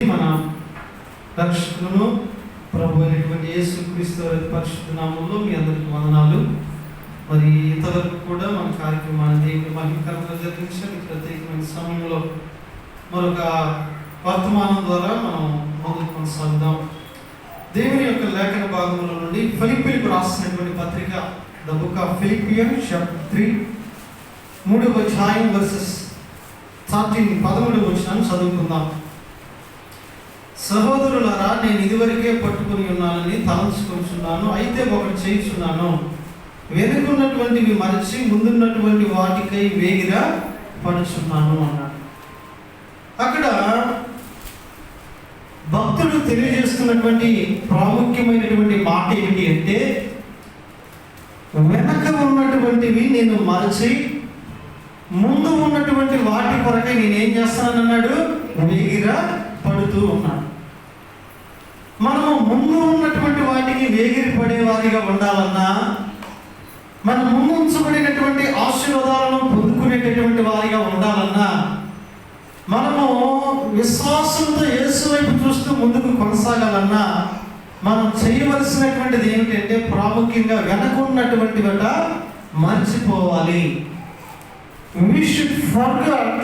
మన రక్షకులను ప్రభు అయినటువంటి యేసుక్రీస్తు పరిశుద్ధ నామములో మీ అందరికి వందనాలు. మరి ఇంతవరకు కూడా మన కార్యక్రమాన్ని దేవుని మహిమకరంగా జరిగించడానికి ప్రత్యేకమైన సమయంలో మరొక వర్తమానం ద్వారా మనం ముందుకు కొనసాగుదాం. దేవుని యొక్క లేఖన భాగముల నుండి ఫిలిప్పీలకు రాసినటువంటి పత్రిక the book of Philippians chapter 3 3వ అధ్యాయం వర్సెస్ 13వ వచనం చదువుకుందాం. సహోదరులారా, నేను ఇదివరకే పట్టుకుని ఉన్నానని తలంచుకుంటున్నాను. అయితే ఒకటి చేయుచున్నాను, వెనుకున్నటువంటివి మరచి ముందున్నటువంటి వాటికై వేగిరా పడుచున్నాను అన్నాడు. అక్కడ భక్తుడు తెలియజేస్తున్నటువంటి ప్రాముఖ్యమైనటువంటి మాట ఏమిటి అంటే, వెనక ఉన్నటువంటివి నేను మరచి ముందు ఉన్నటువంటి వాటి కొరకై నేనేం చేస్తానన్నాడు, వేగిరా పడుతూ ఉన్నాను. మనము ముందు ఉన్నటువంటి వాటికి వేగిరి పడేవారిగా ఉండాలన్నా, మన ముందు ఉంచబడినటువంటి ఆశీర్వాదాలను పొందుకునేటటువంటి వారిగా ఉండాలన్నా, మనము విశ్వాసంతో యేసు వైపు చూస్తూ ముందుకు కొనసాగాలన్నా, మనం చేయవలసినటువంటిది ఏమిటంటే ప్రాముఖ్యంగా వెనకున్నటువంటి వట మర్చిపోవాలి. We should forget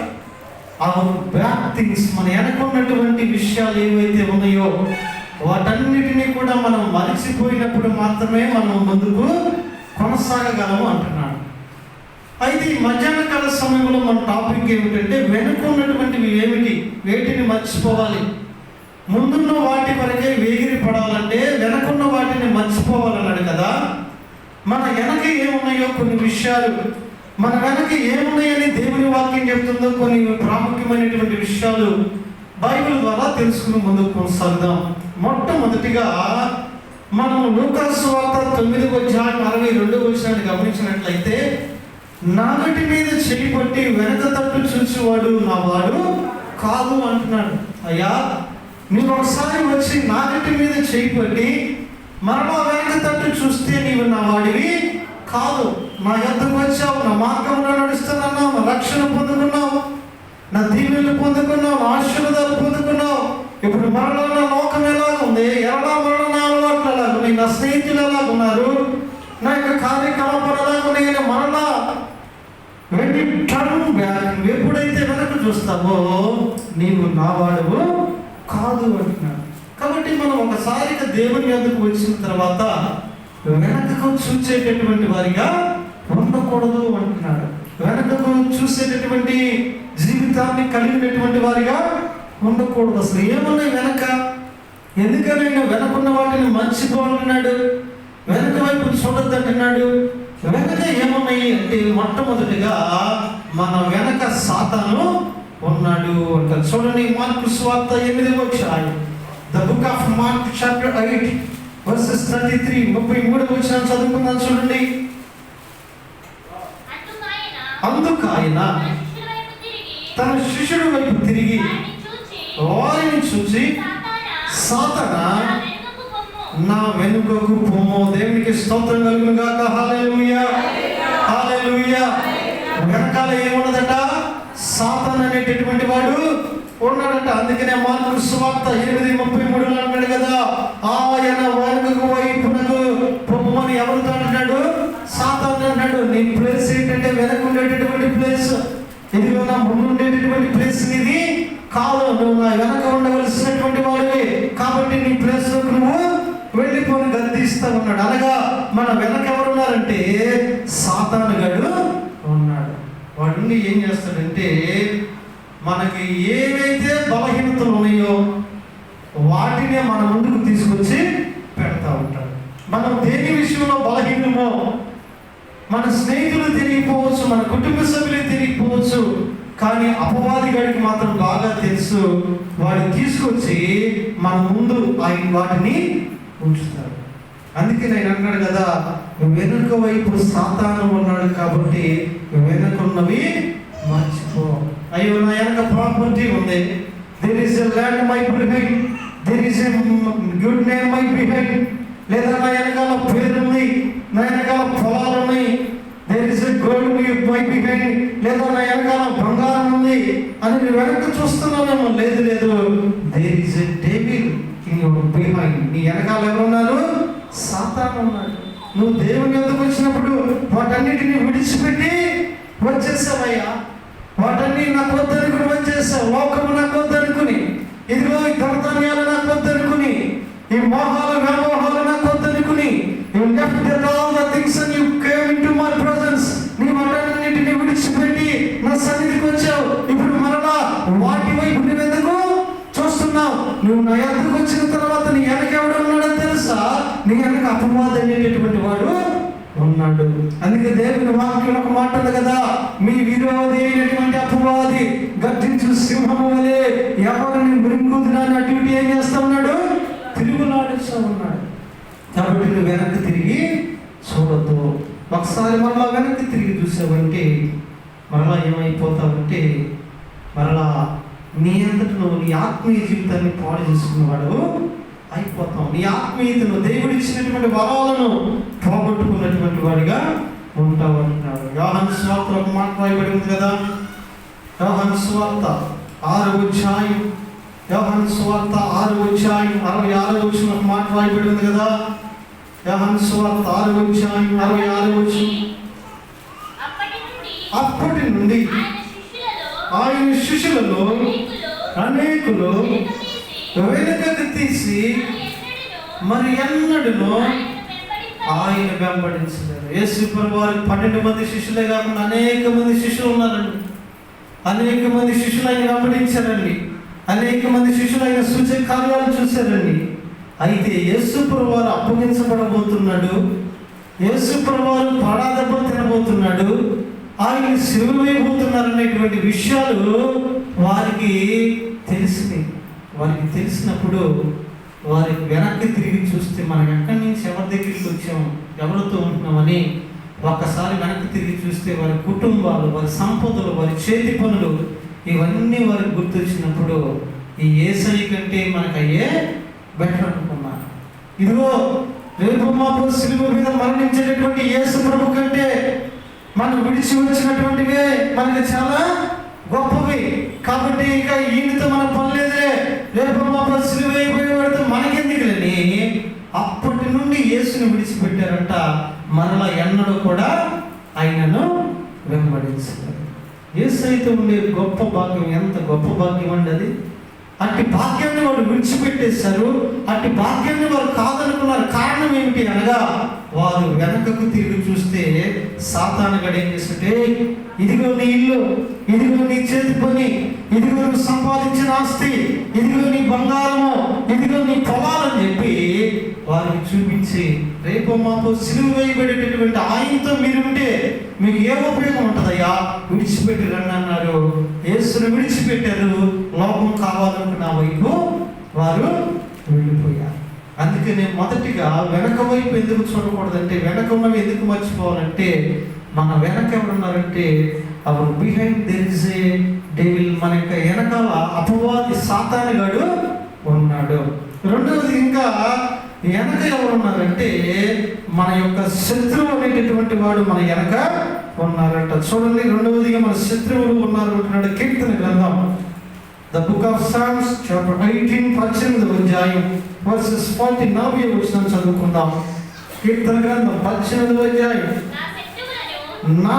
our bad things. మన వెనకున్నటువంటి విషయాలు ఏవైతే ఉన్నాయో వాటన్నిటినీ కూడా మనం మరిచిపోయినప్పుడు మాత్రమే మనం ముందుకు కొనసాగగలము అంటున్నాడు. అయితే ఈ మధ్యాహ్న కాల సమయంలో మన టాపిక్ ఏమిటంటే, వెనుకున్నటువంటివి ఏమిటి, వేటిని మర్చిపోవాలి. ముందున్న వాటి కొరకే వేగిరి పడాలంటే వెనకున్న వాటిని మర్చిపోవాలన్నాడు కదా. మన వెనక ఏమున్నాయో కొన్ని విషయాలు, మన వెనక ఏమున్నాయని దేవుని వాక్యం చెప్తుందో కొన్ని ప్రాముఖ్యమైనటువంటి విషయాలు బైబిల్ ద్వారా తెలుసుకుని ముందుకు కొనసాగుదాం. మొట్టమొదటిగా మనం లూకాసు సువార్త 9వ అధ్యాయం 62వ వచనాన్ని గమనించినట్లయితే, నాగటి మీద చెయ్యి పట్టి వెనక తట్టు చూసేవాడు నా వాడు కాదు అంటున్నాడు. అయ్యా, నువ్వు ఒకసారి వచ్చి నాగటి మీద చెయ్యి పట్టి మరలా వెనక తట్టు చూస్తే నీవు నా వాడివి కాదు. నా యొద్దకు వచ్చావు, నా మార్గంలో నడుస్తున్నావు, నా రక్షణ పొందుకున్నావు, నా దీవెనలు పొందుకున్నావు, నా ఆశీర్వాదాలు పొందుకున్నావు. ఇప్పుడు మరలా నా లోకం ఎలా ఉంది, ఎలా మరలా నా అలవాట్లు ఎలా ఉన్నాయి, నా స్నేహితులు ఎలా ఉన్నారు, నా యొక్క కార్యకలాపాలు ఎలా ఉన్నాయని మరలా వెళ్ళి టర్న్ బ్యాక్, నువ్వు ఎప్పుడైతే వెనక్కి చూస్తావో నీవు నా వాడువు కాదు అంటున్నాడు. కాబట్టి మనం ఒకసారిగా దేవుని యొద్దకు వచ్చిన తర్వాత వెనకకు చూసేటటువంటి వారిగా ఉండకూడదు అంటున్నాడు. వెనకకు చూసేటటువంటి జీవితాన్ని కలిగినటువంటి వారిగా ఉండకూడదు. అసలు ఏమున్నాయి వెనక, ఎందుకని వెనకున్న వాటిని మర్చిపోవాలన్నాడు, వెనక వైపు చూడొద్దంటున్నాడు. వెనక ఏమున్నాయి అంటే, మొట్టమొదటిగా మన వెనక సాతాను ఉన్నాడు అంటారు. చూడండి, మార్కు సువార్త 8వ అధ్యాయం, the book of mark chapter 8 versus 33 33వ వచనం చదువుకుందాం. చూడండి. అందుకు ఆయన తన శిష్యుడి వైపు తిరిగి వారిని చూసి, సాతానా నా వెనుకకు పొమ్ము. దేవునికి స్తోత్రం కలుగును గాక. హల్లెలూయా, హల్లెలూయా. వెనకాల ఏమున్నదట, సాతాను అనేటటువంటి వాడు ఉన్నాడట. అందుకనే మార్కు సువార్త 8:33 అన్నాడు కదా, ఆయన వెనుకకు వైపునకు పొమ్మని ఎవరితో అంటున్నాడు, సాతాను అన్నాడు. నీ ప్లేస్ ఏంటంటే వెనక ఉండేటటువంటి ప్లేస్, ఇదిగో నా ముందు ఉండేటటువంటి ప్లేస్ ఇది కాదు. నువ్వు నా వెనక ఉండవలసినటువంటి వాడివి, కాబట్టి నీ ప్లేస్ నువ్వు వెళ్ళిపోని గద్దిస్తా ఉన్నాడు. అనగా మన వెనక ఎవరున్నారంటే సాతాను గడు ఉన్నాడు. వాడు ఏం చేస్తాడంటే, మనకి ఏవైతే బలహీనతలు ఉన్నాయో వాటినే మన ముందుకు తీసుకొచ్చి పెడతా ఉంటాడు. మనం దేని విషయంలో బలహీనమో మన స్నేహితులు తెలియకపోవచ్చు, మన కుటుంబ సభ్యులు తెలియకపోవచ్చు, కానీ అపవాది గడికి మాత్రం బాగా తెలుసు. వాడు తీసుకొచ్చి మన ముందు ఆయన వాటిని ఉంచుతాడు. అందుకే నేను అన్నాడు కదా, వెనుక వైపు సాతాను ఉన్నాడు కాబట్టి వెనుకున్నవి మర్చిపో. అయ్యో, నా వెనక ప్రాపర్టీ ఉంది, there is a land my behind, there is a good name my behind. లేదా నా వెనకాల పేరుంది, నా వెనకాల పొలాలు ఉన్నాయి, there is a gold my behind. లేదా నా వెనకాల బంగారం ఉంది అని వెనక చూస్తున్నామేమో. లేదు లేదు, దేర్ ఇస్ కానీ నీ వెనకాల ఎవరున్నారు? సాతాను ఉన్నాడు. నువ్వు దేవుని యొద్దకు వచ్చినప్పుడు వాటన్నిటిని విడిచిపెట్టి వచ్చేసావయ్యా. వాటన్ని నాకు వద్దనుకుని వచ్చేసావు. లోకము నాకు వద్దనుకుని, ఇదిగో ఈ ధనధాన్యాలు నాకు వద్దనుకుని, ఈ మోహాలు వ్యామోహాలు నాకు వద్దనుకుని, you left that all the things and you came into my presence. నీ వాటన్నిటిని విడిచిపెట్టి నా సన్నిధికి వచ్చావు. ఇప్పుడు మరలా వాటి వైపు నువ్వు ఎందుకు చూస్తున్నావు? నువ్వు నా యొద్దకు వచ్చిన తర్వాత నీ వెనక ఎవడు ఉన్నాడో తెలుసా? నీ వెనక అపవాది అనేటటువంటి వాడు ఉన్నాడు. అందుకే దేవుని వాక్యం ఒక మాట ఉంది కదా, మీ విరోధి అయినటువంటి అపవాది గర్జించు సింహము వలె ఎవరిని మృంగుదునని అటు ఇటు ఏం చేస్తా ఉన్నాడు? తిరుగులాడుస్తూ ఉన్నాడు. కాబట్టి నువ్వు వెనక్కి తిరిగి చూడద్దు. ఒకసారి మరలా వెనక్కి తిరిగి చూసావంటే మరలా ఏమైపోతావంటే మరలా నీ అంతట నువ్వు నీ ఆత్మీయ జీవితాన్ని పాడు చేసుకున్నవాడు అయిపోతాం. నీ ఆత్మీయతను, దేవుడు ఇచ్చినటువంటి వరాలను పోగొట్టుకున్నటువంటి వాడిగా ఉంటావు అంటున్నాడు. యోహాను సువార్త ఒక మాట రాయబడి ఉంది కదా, యోహాను సువార్త 6వ అధ్యాయం, యోహాను సువార్త 6వ అధ్యాయం 66వ వచనం ఒక మాట రాయబడి ఉంది కదా. యోహాను సువార్త 6వ అధ్యాయం 66వ వచనం, అప్పటి నుండి ఆయన శిష్యులలో అనేకులు వెనుకకు తీసి మరి ఎన్నడూ ఆయన వెంబడించలేరు. యేసు ప్రభువు వారికి 12 మంది శిష్యులే కాకుండా అనేక మంది శిష్యులు ఉన్నారండి. అనేక మంది శిష్యులు ఆయన వెంబడించారండి. అనేక మంది శిష్యులు ఆయన సూచక కార్యాలు చూశారండి. అయితే యేసు ప్రభువు వారు అప్పగించబడబోతున్నాడు, యేసు ప్రభువు వారు పడాదెబ్బ తినబోతున్నాడు, ఆయన సిలువ వేయబోతున్నారు అనేటువంటి విషయాలు వారికి తెలిసినాయి. వారికి తెలిసినప్పుడు వారికి వెనక్కి తిరిగి చూస్తే మనం ఎక్కడి నుంచి ఎవరి దగ్గరికి వచ్చాము, ఎవరితో ఉంటున్నామని ఒక్కసారి వెనక్కి తిరిగి చూస్తే వారి కుటుంబాలు, వారి సంపదలు, వారి చేతి పనులు ఇవన్నీ వారికి గుర్తొచ్చినప్పుడు ఈ యేసయ్య కంటే మనకు అయ్యే బెటర్ అనుకున్నారు. ఇదిగో రేపు మాపు సిలువ మీద మరణించేటటువంటి యేసు ప్రభు కంటే మనం విడిచి వచ్చినటువంటివే మనకి చాలా గొప్పవి. కాబట్టి ఇక ఈయనతో మన పని లేదులే, రేపు మాపు సిలువ అయిపోయేవాడితో మనకెందుకులని అప్పటి నుండి యేసుని విడిచిపెట్టారంట. మరలా ఎన్నడూ కూడా ఆయనను వెంబడించారు. యేసయ్యతో ఉండే గొప్ప భాగ్యం ఎంత గొప్ప భాగ్యం అండి అది. అట్టి భాగ్యాన్ని వారు విడిచిపెట్టేశారు. అట్టి భాగ్యాన్ని వారు కాదనుకున్నారు. కారణం ఏమిటి అనగా వారు వెనకకు తిరిగి చూస్తే సాతాను గడు ఏం చేస్తుంటే, ఇదిగో నీ ఇల్లు, ఇదిగో నీ చేతి పని, ఇదిగో నువ్వు సంపాదించిన ఆస్తి, ఇదిగో నీ బంగారము, ఇదిగో నీ పొలాలని చెప్పి వారికి చూపించి రేపు మాకు సిలువ వేయబడేటటువంటి ఆయనతో మీరు ఉంటే మీకు ఏ ఉపయోగం ఉంటుందయ్యా, విడిచిపెట్టి రండి అన్నారు. యేసును విడిచిపెట్టారు. లోకం కావాలనుకున్న వైపు వారు వెళ్ళిపోయారు. అందుకే నేను మొదటిగా వెనక వైపు ఎందుకు చూడకూడదంటే, వెనక ఉన్నవి ఎందుకు మర్చిపోవాలంటే, మన వెనక ఎవరున్నారంటే our behind there is a devil. మన యొక్క వెనకాల అపవాది సాతాను గాడు ఉన్నాడు. రెండవది ఇంకా వెనక ఎవరున్నారంటే మన యొక్క శత్రువు అనేటటువంటి వాడు మన వెనక ఉన్నారంట. చూడండి, రెండవదిగా మన శత్రువులు ఉన్నారు అంటున్నాడు కీర్తన గ్రంథం, the book of Psalms chapter 18 18వ అధ్యాయం వర్సెస్ 49వ వచనం చదువుకుందాం. కీర్తన గ్రంథం 18వ అధ్యాయం, నా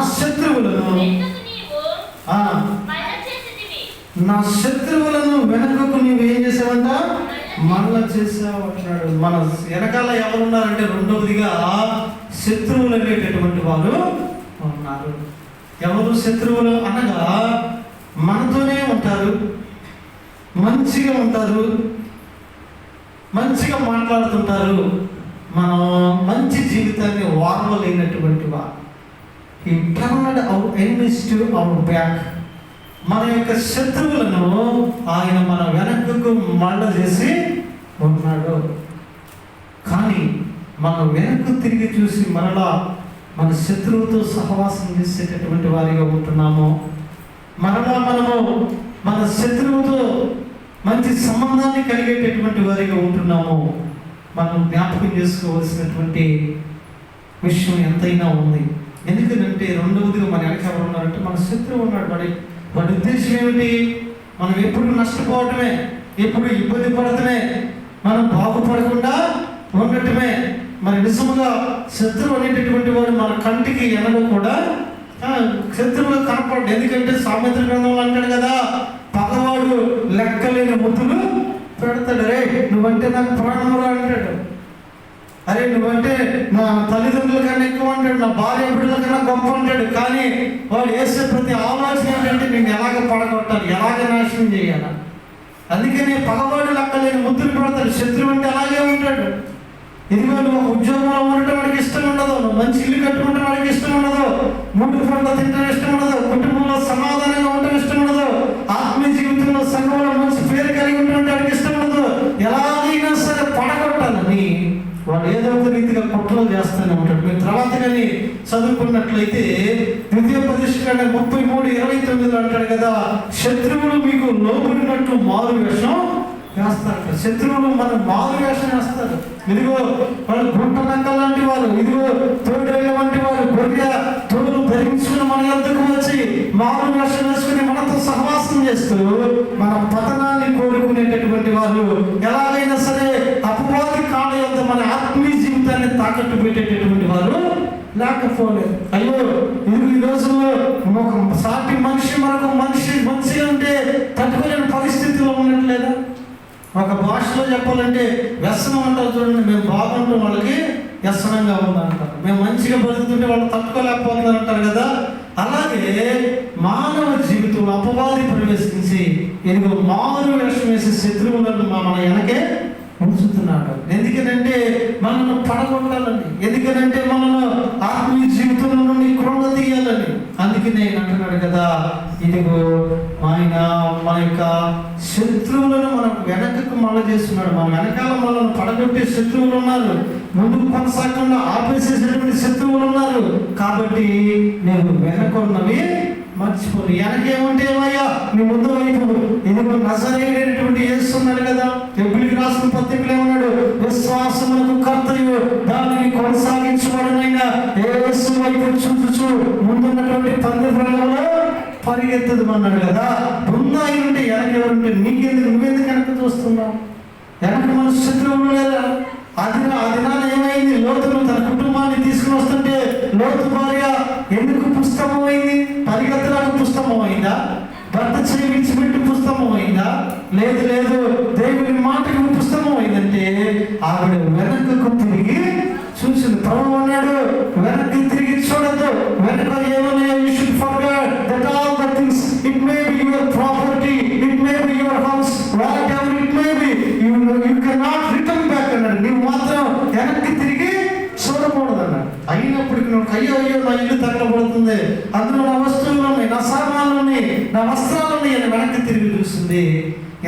శత్రువులను వెనకకు నీవు ఏం చేసావంట, మరలా చేసావు అంటున్నాడు. మన వెనకాల ఎవరున్నారంటే రెండవదిగా శత్రువులు అనేటటువంటి వారు ఉన్నారు. ఎవరు శత్రువులు అనగా మనతోనే ఉంటారు, మంచిగా ఉంటారు, మంచిగా మాట్లాడుతుంటారు, మనం మంచి జీవితాన్ని వారవలేనటువంటి వారు. He turned our enemies to our back. మన యొక్క శత్రువులను ఆయన మన వెనకకు మళ్ళ చేసి ఉన్నాడు. కానీ మనం వెనక్కు తిరిగి చూసి మరలా మన శత్రువుతో సహవాసం చేసేటటువంటి వారిగా ఉంటున్నాము. మరలా మనము మన శత్రువుతో మంచి సంబంధాన్ని కలిగేటటువంటి వారిగా ఉంటున్నాము. మనం జ్ఞాపకం చేసుకోవాల్సినటువంటి విషయం ఎంతైనా ఉంది. ఎందుకంటే రెండవదిగా మన వెనక ఎవరు ఉన్నారంటే మన శత్రువు ఉన్నాడు. వాడి ఉద్దేశం ఏమిటి, మనం ఎప్పుడు నష్టపోవటమే, ఎప్పుడు ఇబ్బంది పడటమే, మనం బాగుపడకుండా ఉండటమే. మరి నిజముగా శత్రువు అనేటటువంటి వాడు మన కంటికి ఎనడు కూడా శత్రువులు కనపడ్డు. ఎందుకంటే సామెతల గ్రంథంలో అంటాడు కదా, పగవాడు లెక్కలేని ముద్దులు పెడతాడు. రే నువ్వంటే నాకు ప్రాణమురా అంటాడు. అరే నువ్వంటే నా తల్లిదండ్రుల కన్నా ఎక్కువ అంటాడు, నా భార్య బిడ్డల కన్నా గొప్ప అంటాడు. కానీ వాడు వేసే ప్రతి ఆలోచన ఏంటంటే నేను ఎలాగ పడగొట్టాలి, ఎలాగ నాశనం చేయాలి. అందుకని పగవాడు లెక్కలేని ముద్దులు పెడతాడు. శత్రువు అంటే అలాగే ఉంటాడు. ఇదిగో నువ్వు ఒక ఉద్యోగంలో ఉండటం వాడికి ఇష్టం ఉండదు, నువ్వు మంచి ఇల్లు కట్టుకుంటే వాడికి ఇష్టం ఉండదు, మూడు పంట తింటం ఇష్టం ఉండదు, కుటుంబంలో సమాధానంగా ఉండటం ఇష్టం ఉండదు, ఆత్మీయ జీవితంలో సంఘంలో మంచి పేరు కలిగి ఉండటం వాడికి ఇష్టం ఉండదు. ఎలాగైనా సరే పడగొట్టాలని వాడు ఏదో ఒక రీతిగా కుట్రలు చేస్తూనే ఉంటాడు. మీరు తర్వాత కానీ చదువుకున్నట్లయితే ద్వితీయోపదేశకాండ 33:29 అంటాడు కదా, శత్రువులు మీకు లోబడినట్టు మారు వేషం వేస్తారు. శత్రువులు మనం మారు వేషం వేస్తారు. ఇదిగో వాళ్ళు గుంట నక్క లాంటి వారు, ఇదిగో తోడేళ్ళ వంటి వారు, గొర్రె తోడు ధరించుకుని మన యొద్దకు వచ్చి మారు వేషం వేసుకుని మనతో సహవాసం చేస్తూ మన పతనాన్ని కోరుకునేటటువంటి వారు, ఎలాగైనా సరే అపవాది కాళ్ళ యొద్ద మన ఆత్మీయ జీవితాన్ని తాకట్టు పెట్టేటటువంటి వారు లేకపోలేదు. అయ్యో ఇది ఈ రోజుల్లో ఒక సాటి మనిషి మరొక మనిషి ఉంటే తట్టుకోలేని పరిస్థితిలో ఉన్నట్లేదా? ఒక భాషలో చెప్పాలంటే వ్యసనం అంటారు చూడండి. మేము బాగుంటాం వాళ్ళకి వ్యసనంగా ఉందంటారు, మేము మంచిగా బతుకుతుంటే వాళ్ళు తట్టుకోలేకపోతున్నారు అంటారు కదా. అలాగే మానవ జీవితంలో అపవాది ప్రవేశించి ఎదుగు మారు వేషం వేసే శత్రువులను మన వెనకే ఉంచుతున్నాడు. ఎందుకనంటే మనల్ని పడగొట్టాలని, ఎందుకనంటే మనల్ని ఆత్మీయ జీవితంలో నుండి కృంగతీయాలని. అందుకే నేను అంటున్నాడు కదా, ఇదిగో ఆయన మన యొక్క శత్రువులను మనం వెనకకు మళ్ళీ చేస్తున్నాడు. మన వెనకాల మనల్ని పడగొట్టే శత్రువులు ఉన్నారు, ముందుకు కొనసాగకుండా ఆపేసేసేటువంటి శత్రువులు ఉన్నారు. కాబట్టి నేను వెనకున్నవి మర్చిపోను. వెనకేముంటే ఏమయ్యా నీ ముందు వైపు ఇదిగో నజరేయుడైనటువంటి యేసు ఉన్నాడు కదా. ఎబ్రిలికి రాసిన పత్రికలో ఏమన్నాడు, విశ్వాసములకు కర్తయు దానిని కొనసాగించబడినైనా యేసు వైపు చూచుచు ముందున్నటువంటి పందెంలో పరిగెత్తదు అన్నాడు కదా. బృందాయి నుండి వెనకెవరుంటే నువ్వెందుకు వెనక చూస్తున్నావు? వెనక మన శత్రువులు లేదా? అది నాన్న ఏమైంది? లోతును తన కుటుంబాన్ని తీసుకుని వస్తుంటే లోతు భార్య ఎందుకు పుస్తకం అయింది? పరిగెత్తడానికి పుస్తకం అయిందా? భర్త చేయి విడిచిపెట్టి పుస్తకం అయిందా? లేదు లేదు, దేవుని మాటకి పుస్తకం అయిందంటే ఆవిడ వెనకకు తిరిగి చూసింది. ప్రభు అన్నాడు, వెనక్కి తిరిగి చూడద్దు. వెనక ఏమన్నా you should forget that all the things, it may be your property, it may be your house, what ever it may be, you can not return back అన్నాడు. నీవు మాత్రం వెనక్కి తిరిగి చూడకూడదు అన్నాడు. అయినప్పటికీ నువ్వు అయ్యో నా ఇల్లు తగలబడుతుంది, అందులో నా వస్తువులు ఉన్నాయి, నా సామాన్లు ఉన్నాయి, నా వస్త్రాలు ఉన్నాయి అని వెనక్కి తిరిగి చూస్తుంది.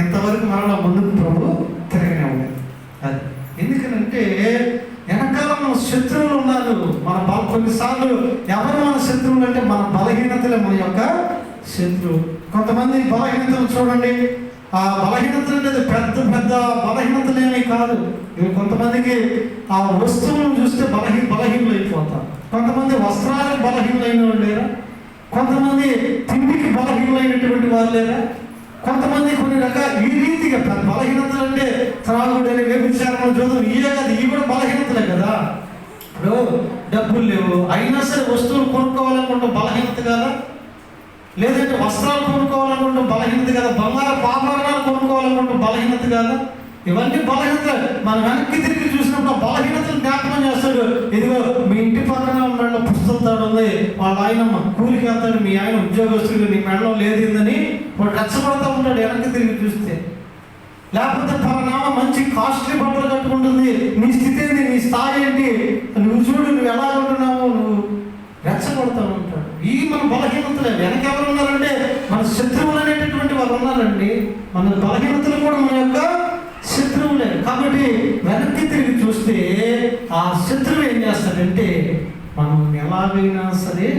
ఎంతవరకు మరలా ముందుకు ప్రభు తిరగనే ఉండేది. అది ఎందుకనంటే వెనకాల మన శత్రువులు ఉన్నారు. మన కొన్నిసార్లు ఎవరు మన శత్రువులు అంటే మన బలహీనతలే మన యొక్క శత్రువు. కొంతమంది బలహీనతలు చూడండి, ఆ బలహీనతలు అనేది పెద్ద పెద్ద బలహీనతలు ఏమీ కాదు. కొంతమందికి ఆ వస్తువులను చూస్తే బలహీనలు అయిపోతారు. కొంతమంది వస్త్రాలకు బలహీనమైన వాళ్ళు లేరా? కొంతమంది తిండికి బలహీనమైనటువంటి వారు లేరా? కొంతమంది కొన్ని రకాల ఈ రీతిగా బలహీనతలు అంటే త్రాగుడని, వ్యభిచారం, జోదం, ఇవే కాదు, ఇవి కూడా బలహీనతలే కదా. ఇప్పుడు డబ్బులు లేవు అయినా సరే వస్తువులు కొనుక్కోవాలనుకుంటాం, బలహీనత కదా. లేదంటే వస్త్రాలు కొనుక్కోవాలనుకుంటాం, బలహీనత కదా. బంగారు ఆభరణాలు కొనుక్కోవాలనుకుంటాం, బలహీనత కదా. ఇవన్నీ బలహీనత. మనం వెనక్కి తిరిగి చూసినప్పుడు బలహీనతలు జ్ఞాపకం చేస్తాడు. ఇదిగో మీ ఇంటి పక్కన ఉన్న పుస్తకం ఉంది, వాళ్ళ ఆయన కూలికి వెళ్తాడు, మీ ఆయన ఉద్యోగస్తుడు, నీ మెడలో లేదని వాడు రెచ్చబడతా ఉంటాడు వెనక్కి తిరిగి చూస్తే. లేకపోతే పరనామ మంచి కాస్ట్లీ బట్టలు కట్టుకుంటుంది, నీ స్థితి ఏంటి, నీ స్థాయి ఏంటి, నువ్వు చూడు నువ్వు ఎలా ఉంటున్నావు, నువ్వు రెచ్చగొడతా ఉంటాడు. ఈ మన బలహీనతలే. వెనక ఎవరు ఉన్నారంటే మన శత్రువులు అనేటటువంటి వారు ఉన్నారండి. మన బలహీనతలు కూడా మన యొక్క శత్రువులే. కాబట్టి వెనక్కి తిరిగి చూస్తే ఆ శత్రువు ఏం చేస్తాడంటే మనం ఎలాగైనా సరే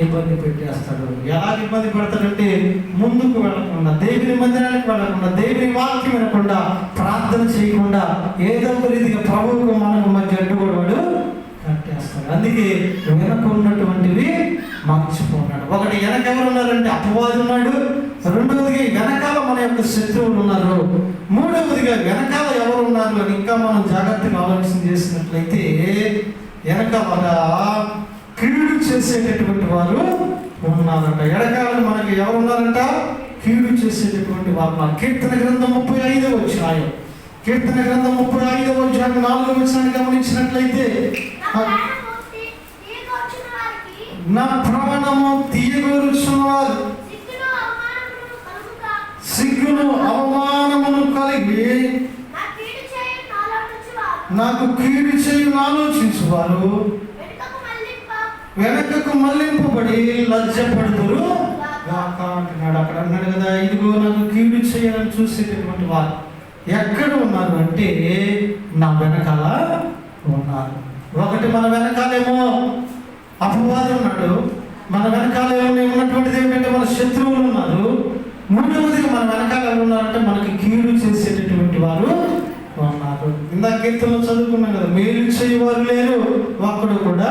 ఇబ్బంది పెట్టేస్తాడు. ఎలా ఇబ్బంది పెడతాడంటే ముందుకు వెళ్ళకుండా, దేవుని మందిరానికి వెళ్ళకుండా, దేవుని వాక్యం వినకుండా, ప్రార్థన చేయకుండా, ఏదో ఒక రీతిగా ప్రభువుకు మనకు మధ్య అడ్డుగోడు కట్టేస్తాడు. అందుకే వెనక ఉన్నటువంటివి మర్చిపోన్నాడు. ఒకటి వెనక ఎవరు ఉన్నారంటే అపవాది ఉన్నాడు. రెండవదిగా వెనకాల మన యొక్క శత్రువులు ఉన్నారు. మూడవదిగా వెనకాల ఎవరు ఉన్నారు ఇంకా మనం జాగ్రత్తగా ఆలోచన చేసినట్లయితే వెనక ఒక కీడు చేసేటటువంటి వారు ఉన్నారంట. ఎడకాలం మనకి ఎవరు ఉన్నారంట? కీడు చేసేటటువంటి వారు ఉన్నారు. కీర్తన గ్రంథం 35వ అధ్యాయం, కీర్తన గ్రంథం 35వ అధ్యాయం 4వ వచనాన్ని గమనించినట్లయితే, నా ప్రాణము తీయగోరుచున్నవారు సిగ్గును అవమానమును కలిగి నాకు కీడు చేయు ఆలోచించువారు వెనకకు మళ్లింపబడి లజ్జపడుతురు గాక అంటున్నాడు. అక్కడ అన్నాడు కదా, ఇదిగో నాకు కీడు చేయాలని చూసేటటువంటి వారు ఎక్కడ ఉన్నారు అంటే నా వెనకాల ఉన్నారు. ఒకటి మన వెనకాలేమో అపవాది ఉన్నాడు, మన వెనకాల ఉన్నటువంటిది ఏంటంటే మన శత్రువులు ఉన్నారు. మూడవదిగా మన వెనకాల ఎవరు ఉన్నారంటే మనకి కీడు చేసేటటువంటి వారు ఉన్నారు. ఇందాక కీర్తనలో చదువుకున్నాం కదా, మేలు చేయవారు లేరు, ఒక్కడు కూడా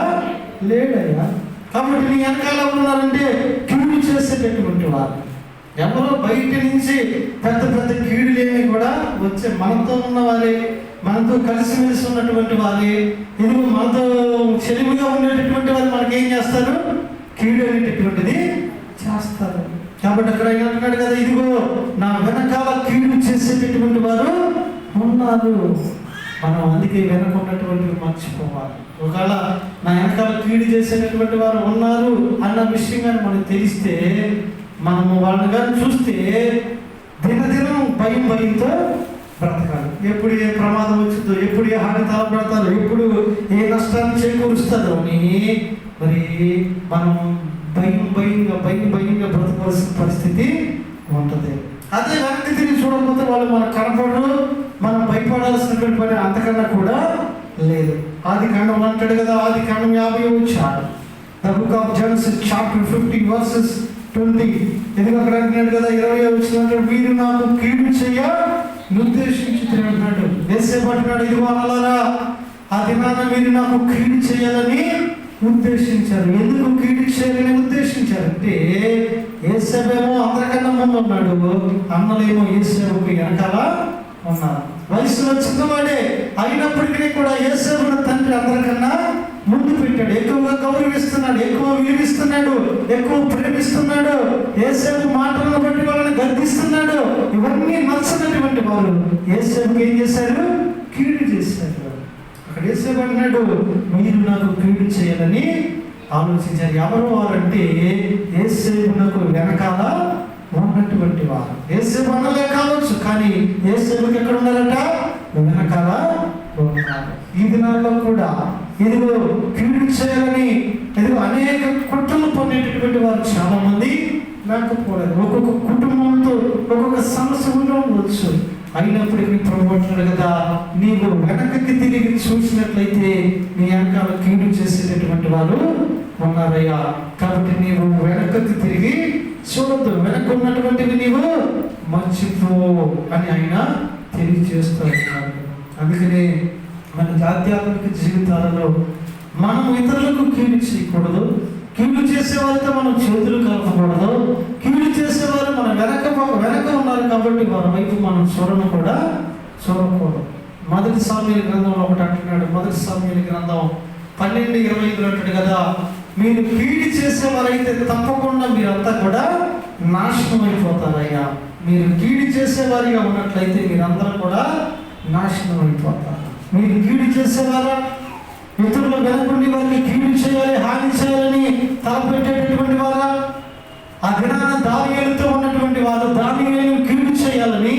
లేడయ్యా. కాబట్టి నీ వెనకాల ఎవరు ఉన్నారంటే కీడు చేసేటటువంటి వారు. ఎవరో బయట నుంచి పెద్ద పెద్ద కీడులేమి కూడా వచ్చే మనతో ఉన్న వారే, మనతో కలిసిమెలిసి ఉన్నటువంటి వారే, ఇదిగో మనతో చెలిమిగా ఉండేటటువంటి వారు మనకేం చేస్తారు? కీడు అనేటటువంటిది చేస్తారు. కాబట్టి అక్కడ అంటున్నాడు కదా, ఇదిగో నా వెనకాల కీడు చేసేటటువంటి వారు ఉన్నారు. మనం అందుకే వెనక ఉన్నటువంటి మర్చిపోవాలి. ఒకవేళ నా వెనకాల కీడు చేసేటటువంటి వారు ఉన్నారు అన్న విషయం కానీ మనకు తెలిస్తే, మనము వాళ్ళని కానీ చూస్తే దినదినం భయంతో బ్రతకాలి. ఎప్పుడు ఏ ప్రమాదం వచ్చిందో, ఎప్పుడు ఏ హాని తలపెడతారో, ఎప్పుడు ఏ నష్టాన్ని చేకూరుస్తారో అని మరి మనం భయంగా బ్రతకవలసిన పరిస్థితి ఉంటుంది. అదే వెనక్కి తిరిగి చూడకపోతే వాళ్ళు మనకు కనపడరు, మనం భయపడాల్సినటువంటి పని అంతకన్నా కూడా లేదు. ఆదికాండం అంటాడు కదా, ఆదికాండం 50వ అధ్యాయం, The book of Genesis chapter 50 verses 20. ఎందుకు అక్కడ అంటున్నాడు కదా, 20వ వచనంలో వీరు నాకు కీడు చేయ నిర్దేశించుతున్నాడు. యేసేపు అంటున్నాడు, ఇదిగో అన్నలారా, ఆ దినాన వీరు నాకు కీడు చేయాలని ఉద్దేశించారు. ఎందుకు కీడు చేయాలని ఉద్దేశించారంటే, యేసేపేమో అందరికన్నా ముందు ఉన్నాడు, అన్నలేమో యేసేపుకి వెనకాల ఉన్నారు. వయసులో చిన్నవాడే అయినప్పటికీ కూడా యేసేపును తండ్రి అందరికన్నా ముందు పెట్టాడు. ఎక్కువగా గౌరవిస్తున్నాడు, ఎక్కువ విలువిస్తున్నాడు, ఎక్కువ ప్రేమిస్తున్నాడు. యేసేపు మాటలను బట్టి వాళ్ళని గర్దిస్తున్నాడు. ఇవన్నీ నచ్చనటువంటి వారు యేసేపుకి ఏం చేశారు? కీడు చేశారు. అక్కడ యేసేపు అన్నాడు, మీరు నాకు కీడు చేయాలని ఆలోచించారు. ఎవరు వారంటే యేసేపునకు వెనకాల ఉన్నటువంటి వారు. యేసేపు అన్నలే కావచ్చు, కానీ యేసేపుకి ఎక్కడ ఉన్నారట? వెనకాల ఉన్నారు. ఈ దినాల్లో కూడా ఇదిగో కీడు చేయాలని ఇదిగో అనేక కుట్రలు పొందేటటువంటి వారు చాలా మంది లేకపోలేదు. ఒక్కొక్క కుటుంబంతో ఒక్కొక్క సమస్య ఉండవచ్చు. అయినప్పటికీ ప్రభు అంటున్నాడు కదా, నీవు వెనకకి తిరిగి చూసినట్లయితే నీ వెనకాల కీడు చేసేటటువంటి వారు ఉన్నారయ్యా. కాబట్టి నీవు వెనకకి తిరిగి చూడద్దు, వెనక ఉన్నటువంటివి నీవు మర్చిపో అని ఆయన తెలియజేస్తూ ఉన్నాడు. అందుకనే మన ఆధ్యాత్మిక జీవితాలలో మనం ఇతరులకు కీడు చేయకూడదు. కీడు చేసేవారితో మనం చేతులు కలపకూడదు. కీడు చేసేవారు మన వెనక ఉన్నారు కాబట్టి వారి వైపు మనం చూడకూడదు. మొదటి సామ్యుల గ్రంథంలో ఒకటి అంటున్నాడు, మొదటి సామ్యుల గ్రంథం 12:25 అంటాడు కదా, మీరు కీడు చేసేవారైతే తప్పకుండా మీరంతా కూడా నాశనం అయిపోతారయ్యా. మీరు కీడు చేసేవారిగా ఉన్నట్లయితే మీరందరూ కూడా నాశనం అయిపోతారు. మీరు కీడు చేసేవారా? ఇతరులు వెనకుండి వారిని కీడు చేయాలి, హాని చేయాలని తలపెట్టేటటువంటి వారా? ఆ దినాన దానియేలుతో ఉన్నటువంటి వారు దానియేలును కీడు చేయాలని,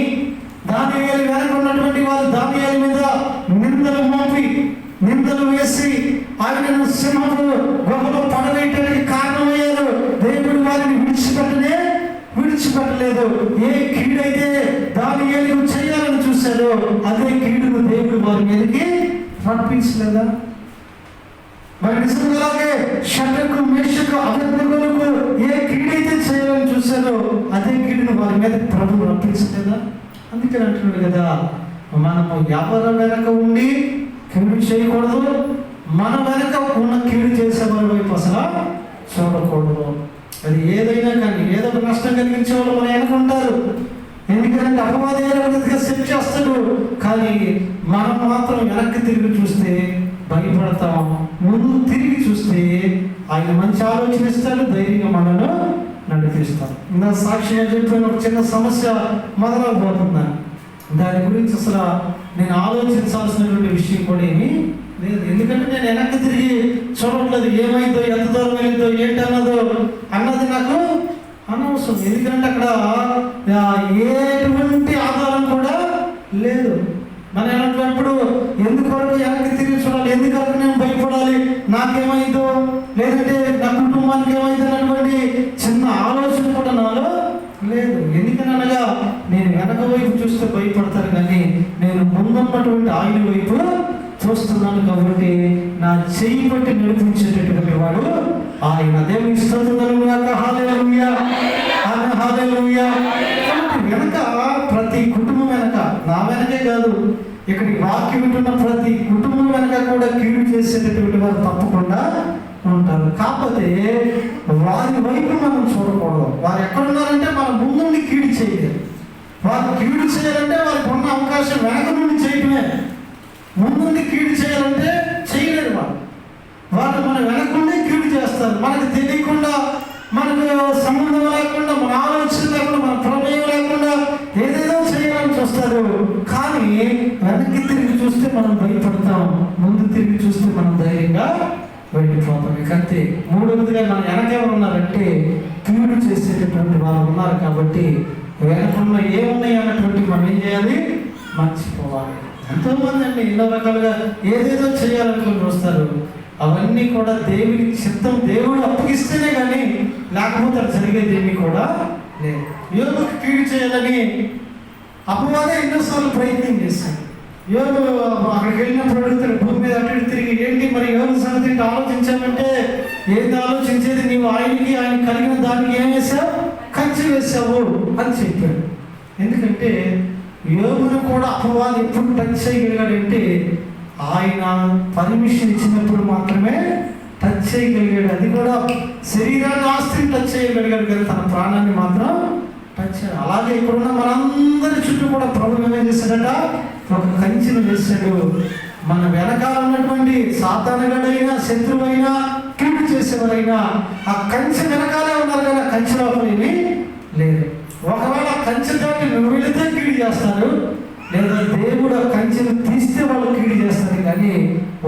దానియేలు వెనక ఉన్నటువంటి వారు దానియేలు మీద నిందలు మోపి నిందలు వేసి ఆయనను సింహపు గుహలో పడవేయటానికి కారణమయ్యారు. దేవుడు వారిని విడిచిపెట్టలేదు. ఏ కీడైతే దానియేలు చేయాలని చూశారో అదే కీడును దేవుడు వారి మీదకి పంపించలేదా? మరి నిజంగానే షడ్రకు మేషకు అబద్ధములకు ఏ కీడైతే చేయాలని చూశారో అదే కీడును వారి మీద ప్రభువు పంపించలేదా? అందుకని అంటున్నాడు కదా, మనము ఎవరి వెనక ఉండి కీడు చేయకూడదు, మన వెనక ఉన్న కీడు చేసే వారి వైపు అసలు చూడకూడదు. అది ఏదైనా కానీ ఏదో ఒక నష్టం కలిగించే వాళ్ళు మన వెనక ఉంటారు. ఎందుకంటే అపవాది సెట్ చేస్తాడు. కానీ మనం మాత్రం వెనక్కి తిరిగి చూస్తే భయపడతాం. ముందు తిరిగి చూస్తే ఆయన మంచి ఆలోచన ఇస్తాడు, ధైర్యంగా మనను నడిపిస్తాం. నా సాక్షిగా చెప్పిన ఒక చిన్న సమస్య మొదలవబోతున్నాను. దాని గురించి అసలు నేను ఆలోచించాల్సినటువంటి విషయం కూడా ఏమీ లేదు. ఎందుకంటే నేను వెనక్కి తిరిగి చూడట్లేదు. ఏమైందో, ఎంత దూరం వెళ్ళిందో, ఏంటి అన్నది నాకు అనవసరం. ఎందుకంటే అక్కడ ఎటువంటి ఆధారం కూడా లేదు. మనం ఎలాంటిప్పుడు ఎందుకొరకు వెనక్కి తిరిగి చూడాలి, ఎందుకొరకు నేను భయపడాలి, నాకేమైందో, లేదంటే నా కుటుంబానికి ఏమైందో అన్నటువంటి చిన్న ఆలోచన కూడా నాలో లేదు. ఎందుకనగా నేను వెనక వైపు చూస్తే భయపడతాను, కానీ నేను ముందున్నటువంటి ఆయన వైపు చూస్తున్నాను. కాబట్టి నా చెయ్యి పట్టి నడిపించేటటువంటి వాడు ఆయన. దేవుని స్తోత్రం. హల్లెలూయా, హల్లెలూయా. కాబట్టి వెనక ప్రతి కుటుంబం వెనక, నా వెనకే కాదు, ఇక్కడి వాక్యం వింటున్న ప్రతి కుటుంబం వెనక కూడా కీడు చేసేటటువంటి వారు తప్పకుండా ఉంటారు. కాకపోతే వారి వైపు మనం చూడకూడదు. వారు ఎక్కడున్నారంటే మన ముందు నుండి కీడు చేయలేదు. వారు కీడు చేయాలంటే వారికి ఉన్న అవకాశం వెనక నుండి చేయడమే. ముందు నుండి కీడు చేయాలంటే చేయలేరు. వాళ్ళు మన వెనక నుండి కీడు చేస్తారు. మనకు తెలియకుండా, మనకు సంబంధం లేకుండా, మన ఆలోచన లేకుండా, మన ప్రమేయం లేకుండా ఏదేదో చేయాలని చూస్తారు. కానీ వెనక్కి తిరిగి చూస్తే మనం భయపడతాం, ముందు తిరిగి చూస్తే మనం ధైర్యంగా వెళ్ళిపోతాం. ఇకంతే. మూడవదిగా మన వెనక ఎవరు ఉన్నారంటే కీడు చేసేటటువంటి వాళ్ళు ఉన్నారు. కాబట్టి వెనకున్న ఏమున్నాయి అన్నటువంటి మనం ఏం చేయాలి, మర్చిపోవాలి. ఎంతోమంది అండి ఎన్నో రకాలుగా ఏదేదో చేయాలనుకుని వస్తారు. అవన్నీ కూడా దేవుని చిత్తం, దేవుడు అప్పగిస్తేనే కానీ లేకపోతే అది జరిగేది ఏమీ కూడా లేదు. యోగుకి కీడు చేయాలని అపవాదే ఎన్నోసార్లు ప్రయత్నం చేశాడు. యోగు అక్కడికి వెళ్ళినప్పుడు అడుగుతాడు, భూమి మీద అటు తిరిగి, ఏంటి మరి యోగు సంగతి ఆలోచించామంటే, ఏది ఆలోచించేది, నీవు ఆయనకి ఆయన కలిగిన దానికి ఏం వేసావు, కంచి వేసావు అని చెప్పాడు. ఎందుకంటే యోగును కూడా అపవాది ఎప్పుడు టచ్ చేయగలిగాడంటే ఆయన పర్మిషన్ ఇచ్చినప్పుడు మాత్రమే టచ్ చేయగలిగాడు. అది కూడా శరీరాన్ని, ఆస్తిని టచ్ చేయగలిగాడు, కానీ తన ప్రాణాన్ని మాత్రం టచ్ చేయాలి. అలాగే ఇప్పుడున్న మనందరి చుట్టూ కూడా ప్రభుత్వం ఏం చేశాడట, ఒక కంచెను వేశాడు. మన వెనకాల ఉన్నటువంటి సాతానుడైనా, శత్రువైనా, కీడు చేసేవారైనా ఆ కంచె వెనకాలే ఉన్నారు, కానీ ఆ కంచె లోపల ఏమీ లేదు. ఒకవేళ కంచె దాటి నువ్వు వెళితే కీడు చేస్తారు, లేదా దేవుడు ఆ కంచెను తీస్తే వాళ్ళు కీడు చేస్తారు. కానీ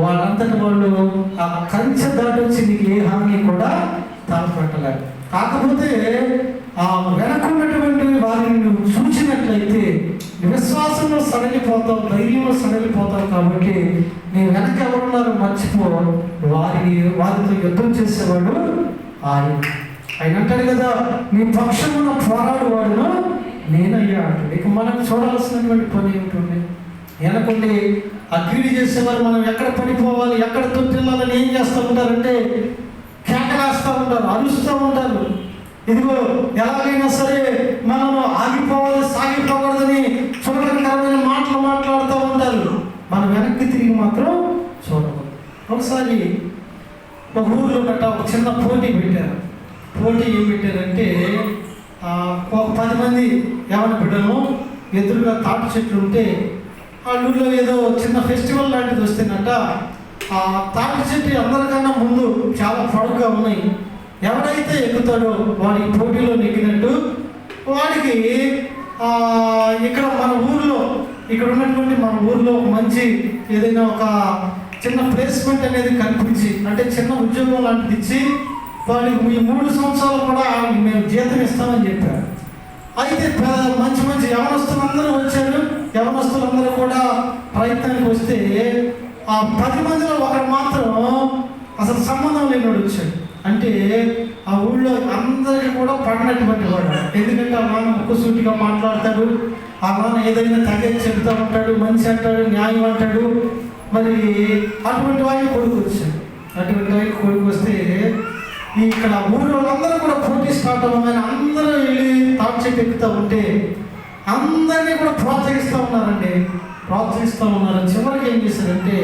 వాళ్ళంతటి వాళ్ళు ఆ కంచె దాటి వచ్చి నీకు ఏ హాని కూడా తలపెట్టలేదు. కాకపోతే ఆ వెనకున్నటువంటి వారిని నువ్వు చూసినట్లయితే విశ్వాసంలో సడలిపోతావు, ధైర్యంలో సడలిపోతావు. కాబట్టి నీ వెనక ఎవరున్నారో మర్చిపో. వారితో యుద్ధం చేసేవాడు ఆయన. ఆయన అంటాడు కదా, నీ పక్షమున పోరాడువాడును నేనయ్యా అంటాడు. ఇక మనం చూడాల్సినటువంటి పని ఏమిటండి, వెనకుండి అగ్గిడి చేసేవారు మనం ఎక్కడ పడిపోవాలి, ఎక్కడ తొట్టిల్లాలని ఏం చేస్తూ ఉంటారంటే కేకలేస్తూ ఉంటారు, అరుస్తూ ఉంటారు. ఇదిగో ఎలాగైనా సరే మనం ఆగిపోవాలి, సాగిపోకూడదని చులకనకరమైన మాటలు మాట్లాడుతూ ఉంటారు. మనం వెనక్కి తిరిగి మాత్రం చూడకూడదు. ఒకసారి ఒక ఊళ్ళో ఒక చిన్న పోటీ పెట్టారు. పోటీ ఏం పెట్టారంటే, ఒక 10 మంది యవన బిడ్డలు ఎదురుగా తాటి చెట్లు ఉంటే ఆ ఊళ్ళో ఏదో చిన్న ఫెస్టివల్ లాంటిది వస్తుందంట. ఆ తాటి చెట్టు అందరికన్నా ముందు చాలా పొడవుగా ఉన్నాయి. ఎవడైతే ఎక్కుతాడో వాడి పోటీలో నెగ్గినట్టు. వాడికి ఇక్కడ మన ఊర్లో, ఇక్కడ ఉన్నటువంటి మన ఊర్లో ఒక మంచి ఏదైనా ఒక చిన్న ప్లేస్మెంట్ అనేది కల్పించి, అంటే చిన్న ఉద్యోగం లాంటిది ఇచ్చి వాడికి ఈ 3 సంవత్సరాలు కూడా మేము జీతం ఇస్తామని చెప్పారు. అయితే మంచి మంచి యవనస్తులందరూ వచ్చారు. యవనస్తులందరూ కూడా ప్రయత్నానికి వస్తే ఆ 10 మందిలో ఒకరు మాత్రం అసలు సంబంధం లేనివాడు వచ్చాడు. అంటే ఆ ఊళ్ళో అందరికీ కూడా పడినటువంటి వాడు. ఎందుకంటే ఆ నాన్న ముక్కుసూటిగా మాట్లాడతాడు, ఆ నాన్న ఏదైనా తగే చెబుతూ ఉంటాడు, మంచి అంటాడు, న్యాయం అంటాడు. మరి అటువంటి వాడికి కొడుకు వచ్చాడు. అటువంటి వాడికి కొడుకు వస్తే ఇక్కడ ఊళ్ళో అందరూ కూడా పోటీ స్టార్ట్ అవ్వగానే అందరూ వెళ్ళి తాటి చెట్టు ఎక్కుతూ ఉంటే అందరినీ కూడా ప్రోత్సహిస్తూ ఉన్నారండి, ప్రోత్సహిస్తూ ఉన్నారు. చివరికి ఏం చేశారంటే,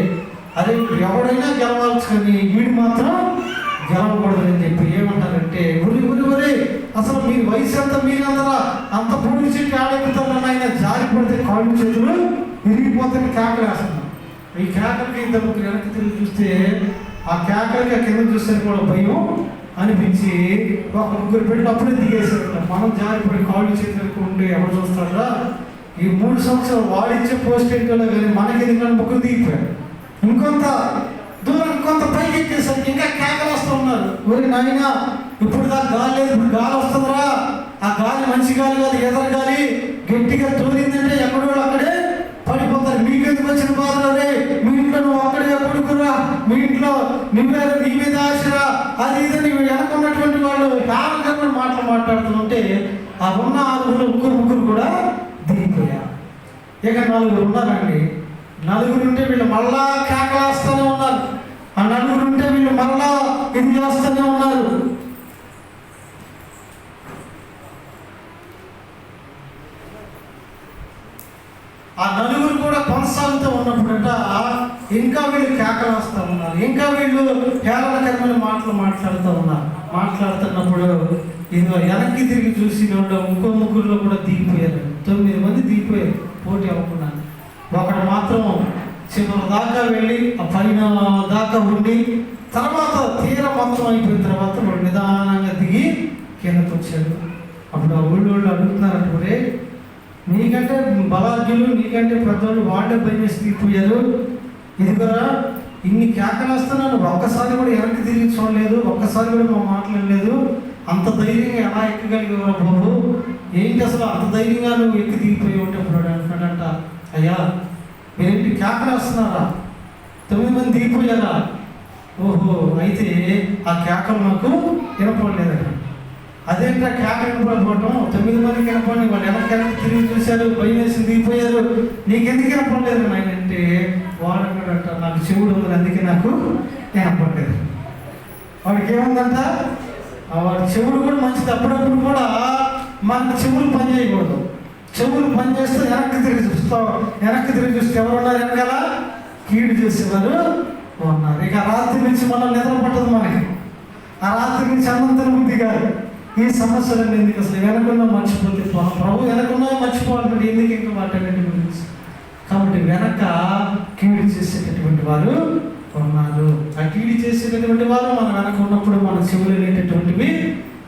అరే ఎవడైనా గెలవచ్చు కానీ వీడు మాత్రం గెలవకూడదని చెప్పి ఏమంటారంటే, ఊరి అసలు మీ వయసు అంతా మీరందరా అంత పొడి చెట్టు ఆడెక్కుతామని ఆయన జారి పడితే కాళ్ళు చేతులు విరిగిపోతే కేకలు వేస్తున్నాం. ఈ కేకలకి ఇద్దరు ముగ్గురు వెనక్కి తిరిగి చూస్తే ఆ కేకలకి ఆ కింద చూస్తే కూడా భయం అనిపించి ఒక ముగ్గురు పెట్టి అప్పుడే దిగేసారు. మనం జారిపడి కాళ్ళు చేతులకు ఉంటే ఎవరు చూస్తారా? ఈ 3 సంవత్సరాలు వాడిచ్చే పోస్ట్ ఏంటో కానీ మనకి ఎందుకంటే ముగ్గురు దిగిపోయారు. ఇంకొంత దూరం ఇంకొంత పైకి ఎక్కేసరికి ఇంకా కేకలు వస్తూ ఉన్నారు. ఒరి నాయనా, ఇప్పుడు దాకా గాలి లేదు, ఇప్పుడు గాలి వస్తుందిరా. ఆ గాలి మంచి గాలి కాదు, ఎదర గాలి. గట్టిగా తోలిందంటే ఎక్కడో అక్కడే పడిపోతారు. మీకెందుకు వచ్చిన బాధలే? మీ ఇంట్లో నువ్వు అక్కడే పడుకురా, మీ ఇంట్లో నీ మీద ఆశరా, అది ఇది నీవు వెనకున్నటువంటి వాళ్ళు కారణంగా మాట్లాడుతుంటే ఆ ఉన్న 6 ముగ్గురు కూడా దిగిపోయారు. ఇక 4 ఉన్నారండి. 4 ఉంటే వీళ్ళు మళ్ళా కేకలేస్తూనే ఉన్నారు. ఆ 4 ఉంటే వీళ్ళు మళ్ళా ఇది చేస్తూనే ఉన్నారు. ఆ 4 కూడా కొనసాగుతూ ఉన్నప్పుడంట ఇంకా వీళ్ళు కేకలు వస్తూ ఉన్నారు. ఇంకా వీళ్ళు హేళనకరమైన మాటలు మాట్లాడుతూ ఉన్నారు. మాట్లాడుతున్నప్పుడు ఇదిగో వెనక్కి తిరిగి చూసి ఇంకో ముగ్గురులో కూడా దిగిపోయారు. 9 మంది దిగిపోయారు పోటీ అవ్వకుండా. ఒకడు మాత్రం చివరి దాకా వెళ్ళి ఆ పైన దాకా ఉండి తర్వాత తీరం మొత్తం అయిపోయిన తర్వాత వాడు నిదానంగా దిగి కిందకు వచ్చాడు. అప్పుడు ఆ ఊళ్ళో అడుగుతున్నారంటే, నీకంటే బలాఢ్యులు, నీకంటే పెద్దవాళ్ళు వాళ్ళే భయం వేసి దిగిపోయారు. ఇదిగోరా, ఇన్ని కేకలు వస్తున్నాను, ఒక్కసారి కూడా వెనక్కి తిరిగి చూడలేదు, ఒక్కసారి కూడా మా మాట్లాడలేదు. అంత ధైర్యంగా ఎలా ఎక్కగలిగేవరా బాబు? ఏంటి అసలు అంత ధైర్యంగా నువ్వు ఎక్కి దిగిపోయి ఉంటే అంటున్నాడంట. అయ్యా, మీరేంటి కేకలు వస్తున్నారా? 9 మంది దిగిపోయారా? ఓహో, అయితే ఆ కేకలు నాకు వినపడలేదండి. అదేంటా కేకలు వినపడపోవటం? 9 మందికి వినపడి వాళ్ళు వెనక్కి తిరిగి చూశారు, భయం వేసి దిగిపోయారు, నీకెందుకు వినపడలేదు ఆయన అంటే వాడు అన్నాడంట, నాకు చెవుడు ఉంది అందుకే నాకు వినపడలేదు. వాడికి ఏముందంట? వాడి చెవుడు కూడా మంచిది. అప్పుడప్పుడు కూడా మనకు చెవులు పని చేయకూడదు. చెవులు పని చేస్తే వెనక్కి తిరిగి చూస్తే ఎవరు ఉన్నారు వెనకాల? కీడు చేసేవారు ఉన్నారు. ఇక రాత్రి నుంచి మనం నిద్ర పట్టదు మనకి. ఆ రాత్రి నుంచి అన్నంతరం బుద్ధి కాదు. ఈ సమస్యలన్నీ ఎందుకు? అసలు వెనకున్నా మర్చిపోతే ప్రభు వెనకున్నా మర్చిపోవాలంటే ఎందుకు ఇంకా వాటన్నిటి గురించి? కాబట్టి వెనక కీడు చేసేటటువంటి వారు ఉన్నారు. ఆ కీడు చేసేటటువంటి వారు మన వెనక ఉన్నప్పుడు మన చెవులు అనేటటువంటివి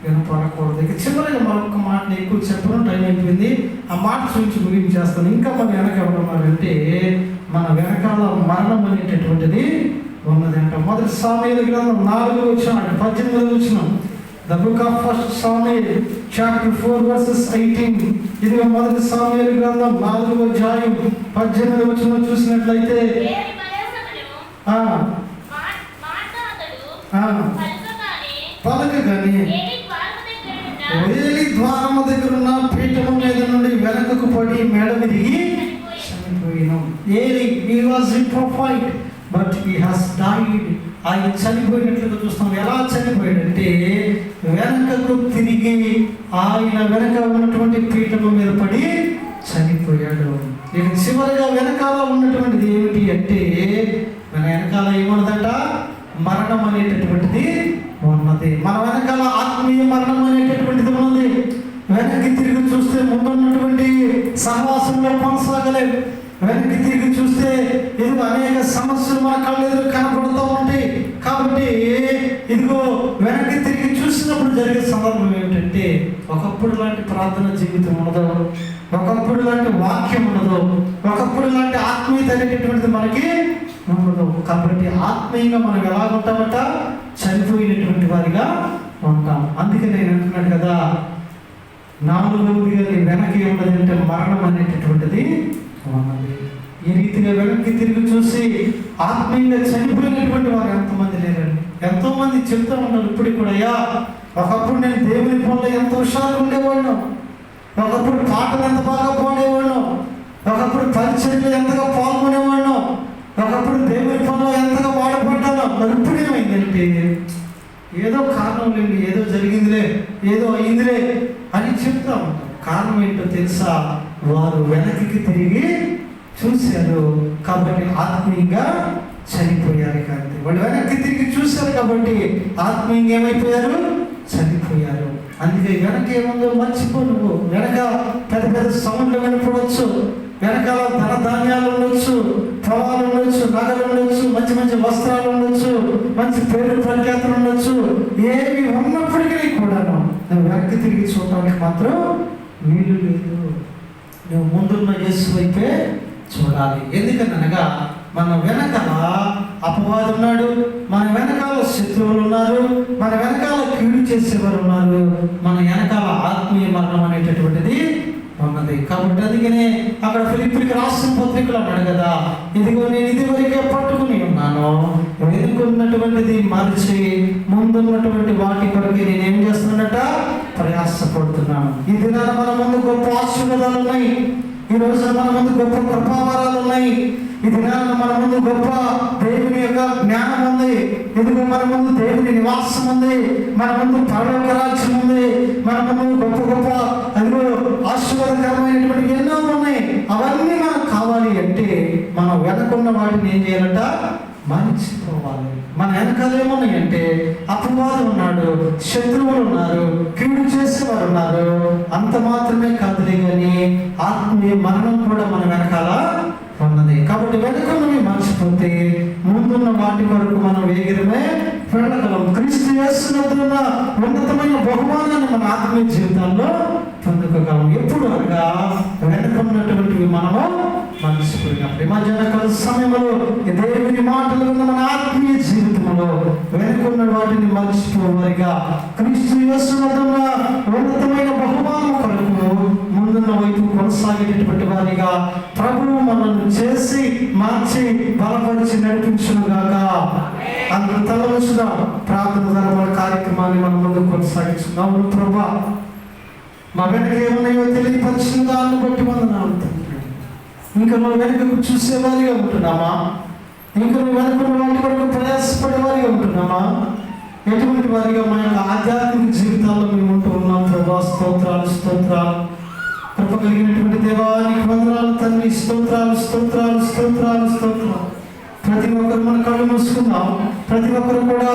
వినపడకూడదు. ఇక చివరిగా మరొక మాటని ఎక్కువ చెప్పడం టైం అయిపోయింది. ఆ మాట చూసి ముగించేస్తాను. ఇంకా మన వెనక ఎవరున్నారంటే మన వెనకాల మరణం అనేటటువంటిది ఉన్నదంట. 1 సామెయలు గ్రంథం 4వ వచనం 18వ వచనం. The book of 1 Samuel chapter 4 verses 18. ఇది 1 సామెయలు గ్రంథం 4వ అధ్యాయం 18వ వచనం చూసినట్లయితే పలకగానే వేలి ద్వారము దగ్గర ఉన్న పీఠము మీద నుండి వెనకకు పడి మేడ విరిగి చనిపోయినాం. ఏలి, he was imperfect but he has died. ఆయన చనిపోయినట్లుగా చూస్తాం. ఎలా చనిపోయాడంటే వెనకకు తిరిగి ఆయన వెనక ఉన్నటువంటి పీఠము మీద పడి చనిపోయాడు. ఇక చివరిగా వెనకాల ఉన్నటువంటిది ఏమిటి అంటే మన వెనకాల ఏమన్నదంట? మరణం అనేటటువంటిది ఉన్నది. మన వెనకాల ఆత్మీయ మరణం అనేటటువంటిది ఉన్నది. వెనక్కి తిరిగి చూస్తే ముందున్నటువంటి సహవాసంలో కొనసాగలేదు. వెనక్కి తిరిగి చూస్తే ఇదిగో అనేక సమస్యలు మన కళ్ళు ఎదురు కనపడుతూ ఉంటాయి. కాబట్టి ఇదిగో వెనక్కి తిరిగి చూసినప్పుడు జరిగే సందర్భం ఏమిటంటే ఒకప్పుడు లాంటి ప్రార్థన జీవితం ఉండదు, ఒకప్పుడు లాంటి వాక్యం ఉండదు, ఒకప్పుడు లాంటి ఆత్మీయత అనేటటువంటిది మనకి ఉండదు. కాబట్టి ఆత్మీయంగా మనం ఎలా ఉంటామంట? చనిపోయినటువంటి వారిగా ఉంటాం. అందుకే నేను అంటున్నాడు కదా, 4వదిగా వెనక్కి ఉండదంటే మరణం అనేటటువంటిది ఉన్నది. ఈ రీతిగా వెనక్కి తిరిగి చూసి ఆత్మీయంగా చనిపోయినటువంటి వారు ఎంతమంది లేరండి. ఎంతో మంది చెప్తూ ఉన్నారు ఇప్పటికి కూడా, అయ్యా ఒకప్పుడు నేను దేవుని పనులు ఎంతో హుషారుగా ఉండేవాడిను, ఒకప్పుడు పాటలు ఎంత బాగా పాడేవాడిను, ఒకప్పుడు పరిచర్యలు ఎంతగా పాల్గొనేవాడిను, ఒకప్పుడు దేవుని పనులు ఎంతగా వాడబడ్డాను. మరి ఇప్పుడు ఏమైందంటే ఏదో కారణం లేండి, ఏదో జరిగిందిలే, ఏదో అయిందిలే అని చెప్తా ఉంటాం. కారణం ఏంటో తెలుసా? వారు వెనక్కి తిరిగి చూశారు కాబట్టి ఆత్మీయంగా చనిపోయారు. కాబట్టి వాళ్ళు వెనక్కి తిరిగి చూశారు కాబట్టి ఆత్మీయంగా ఏమైపోయారు? చనిపోయారు. అందుకే వెనక ఏముందో మర్చిపో. నువ్వు వెనక పెద్ద పెద్ద సౌండ్లు వినపడవచ్చు, వెనకాల ధన ధాన్యాలు ఉండొచ్చు, పొలాలు ఉండొచ్చు, నగలు ఉండొచ్చు, మంచి మంచి వస్త్రాలు ఉండొచ్చు, మంచి పేరు ప్రఖ్యాతులు ఉండొచ్చు. ఏమి ఉన్నప్పటికీ కూడాను నువ్వు వెనక్కి తిరిగి చూడటానికి మాత్రం వీలు లేదు. నువ్వు ముందున్న యేసు వైపే చూడాలి. ఎందుకనగా మన వెనకాల అపవాది ఉన్నాడు, మన వెనకాల శత్రువులు ఉన్నారు, మన వెనకాల కీడు చేసేవారు ఉన్నారు, మన వెనకాల ఆత్మీయ మరణం అనేటటువంటిది ఉన్నది. కాబట్టి అందుకనే అక్కడ ఫిలిప్పీకి రాసిన పత్రికలు అన్నాడు కదా, ఇదిగో నేను ఇదివరకే పట్టుకుని ఉన్నాను, వెనుకున్నటువంటిది మరిచి ముందున్నటువంటి వాటి కొరకు నేనేం చేస్తున్నానట, ప్రయాసపడుతున్నాను. ఈ దినాన మన ముందు గొప్ప ఆశీర్వాదాలు ఉన్నాయి, ఈ రోజు మన ముందు గొప్ప కృపావరాలు ఉన్నాయి, ఈ దినాన మన ముందు గొప్ప దేవుని యొక్క జ్ఞానం ఉంది, ఇదిగో మన ముందు దేవుని నివాసం ఉంది, మన ముందు పరలోక రాజ్యం ఉంది, మన ముందు గొప్ప గొప్ప అదిగో ఆశీర్వాదకరమైనటువంటి ఎన్నో ఉన్నాయి. అవన్నీ మనకు కావాలి అంటే మనం వెనకున్న వాటిని ఏం చేయాలంట, మర్చిపోవాలి. మన వెనకాల ఏమున్నాయంటే అపవాదం ఉన్నాడు, శత్రువులు ఉన్నారు, కీడు చేసేవారు ఉన్నారు. అంత మాత్రమే కాదులే కానీ ఆత్మీయ మరణం కూడా మన వెనకాల ఉన్నది. కాబట్టి వెనుకన్నవి మర్చిపోతే ముందున్న వాటి వరకు మనం వేగిరమే వెళ్ళగలం. క్రీస్తు యేసునందున్న ఉన్నతమైన బహుమానాన్ని మన ఆత్మీయ జీవితాల్లో పొందుకోగలం. ఎప్పుడు అనగా వెనుకన్నటువంటివి మనము మర్చిపోయినప్పుడు. మధ్యాహ్నకాల సమయంలో దేవుని మాటలు విన్న మన ఆత్మీయ జీవితంలో వెనుకున్న వాటిని మర్చిపోవాలిగా క్రీస్తు యేసునందున్న ఉన్నతమైన బహుమానం కొరకు ముందున్న వైపు కొనసాగేటటువంటి వారిగా ప్రభువు మనల్ని చేసి మార్చి బలపరిచి నడిపించునుగాక. అందుకు తలవచ్చుగా ప్రార్థన కార్యక్రమాన్ని మనం ముందు కొనసాగించున్నాం. ప్రభా, మా వెనక ఏమున్నాయో తెలియపరిచిన దాన్ని బట్టి వందనాలు. ఇంకా నువ్వు వెనుకకు చూసేవారిగా ఉంటున్నామా? ఇంకా నువ్వు వెనుకున్న వాటి వరకు ప్రయాసపడేవారిగా ఉంటున్నామా? ఎటువంటి వారిగా మా యొక్క ఆధ్యాత్మిక జీవితాల్లో మేము ఉంటూ ఉన్నాం. ప్రభా, స్తోత్రాలు స్తోత్రాలు. కృప కలిగినటువంటి దేవానికి వందనాలు తండ్రి. స్తోత్రాలు స్తోత్రాలు స్తోత్రాలు స్తోత్రాలు. ప్రతి ఒక్కరు మన కళ్ళు మూసుకుందాం. ప్రతి ఒక్కరు కూడా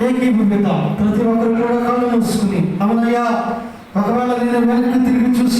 ఏకీభవిద్దాం. ప్రతి ఒక్కరు కూడా కళ్ళు మూసుకుని, అవునయ్యా, ఒకవేళ నేను వెనక్కి తిరిగి చూసి